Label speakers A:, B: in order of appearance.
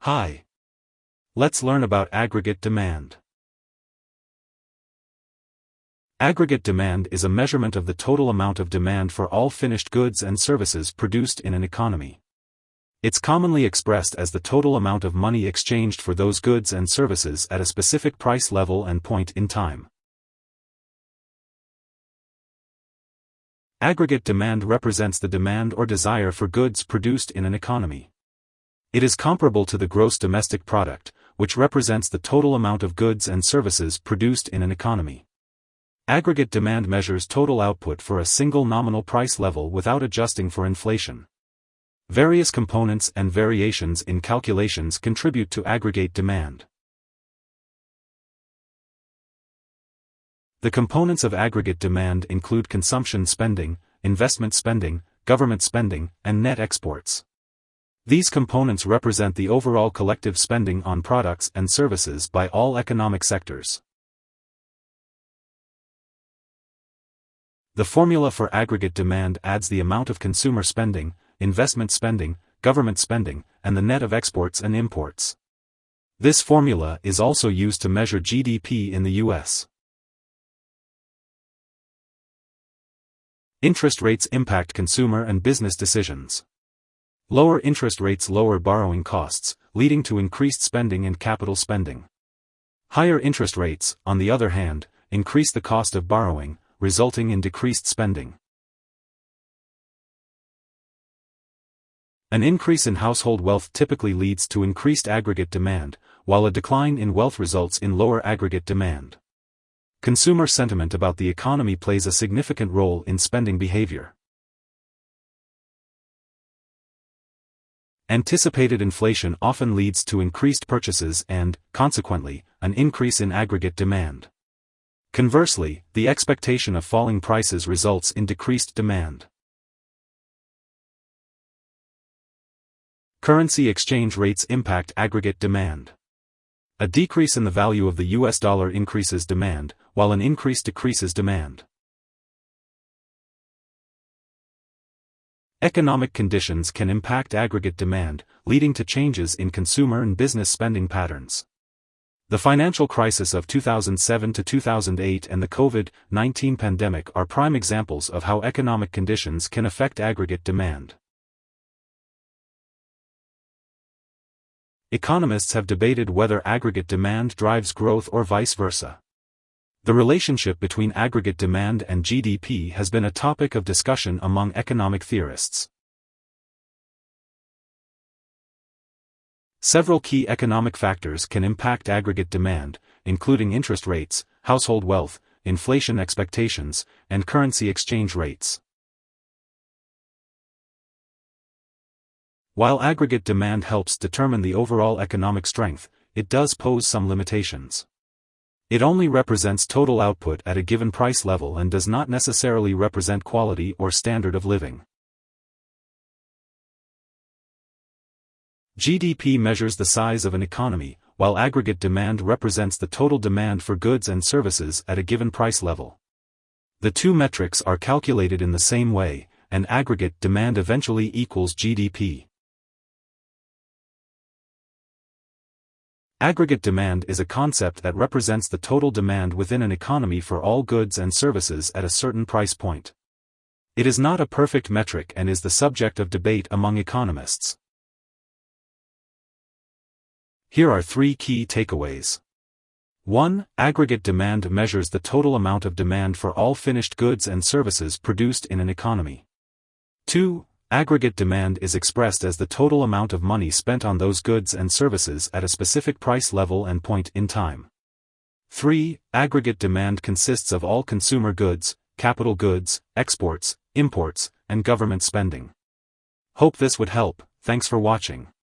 A: Hi. Let's learn about aggregate demand. Aggregate demand is a measurement of the total amount of demand for all finished goods and services produced in an economy. It's commonly expressed as the total amount of money exchanged for those goods and services at a specific price level and point in time. Aggregate demand represents the demand or desire for goods produced in an economy. It is comparable to the gross domestic product, which represents the total amount of goods and services produced in an economy. Aggregate demand measures total output for a single nominal price level without adjusting for inflation. Various components and variations in calculations contribute to aggregate demand. The components of aggregate demand include consumption spending, investment spending, government spending, and net exports. These components represent the overall collective spending on products and services by all economic sectors. The formula for aggregate demand adds the amount of consumer spending, investment spending, government spending, and the net of exports and imports. This formula is also used to measure GDP in the U.S. Interest rates impact consumer and business decisions. Lower interest rates lower borrowing costs, leading to increased spending and capital spending. Higher interest rates, on the other hand, increase the cost of borrowing, resulting in decreased spending. An increase in household wealth typically leads to increased aggregate demand, while a decline in wealth results in lower aggregate demand. Consumer sentiment about the economy plays a significant role in spending behavior. Anticipated inflation often leads to increased purchases and, consequently, an increase in aggregate demand. Conversely, the expectation of falling prices results in decreased demand. Currency exchange rates impact aggregate demand. A decrease in the value of the US dollar increases demand, while an increase decreases demand. Economic conditions can impact aggregate demand, leading to changes in consumer and business spending patterns. The financial crisis of 2007 to 2008 and the COVID-19 pandemic are prime examples of how economic conditions can affect aggregate demand. Economists have debated whether aggregate demand drives growth or vice versa. The relationship between aggregate demand and GDP has been a topic of discussion among economic theorists. Several key economic factors can impact aggregate demand, including interest rates, household wealth, inflation expectations, and currency exchange rates. While aggregate demand helps determine the overall economic strength, it does pose some limitations. It only represents total output at a given price level and does not necessarily represent quality or standard of living. GDP measures the size of an economy, while aggregate demand represents the total demand for goods and services at a given price level. The two metrics are calculated in the same way, and aggregate demand eventually equals GDP. Aggregate demand is a concept that represents the total demand within an economy for all goods and services at a certain price point. It is not a perfect metric and is the subject of debate among economists. Here are three key takeaways. 1. Aggregate demand measures the total amount of demand for all finished goods and services produced in an economy. 2. Aggregate demand is expressed as the total amount of money spent on those goods and services at a specific price level and point in time. 3. Aggregate demand consists of all consumer goods, capital goods, exports, imports, and government spending. Hope this would help. Thanks for watching.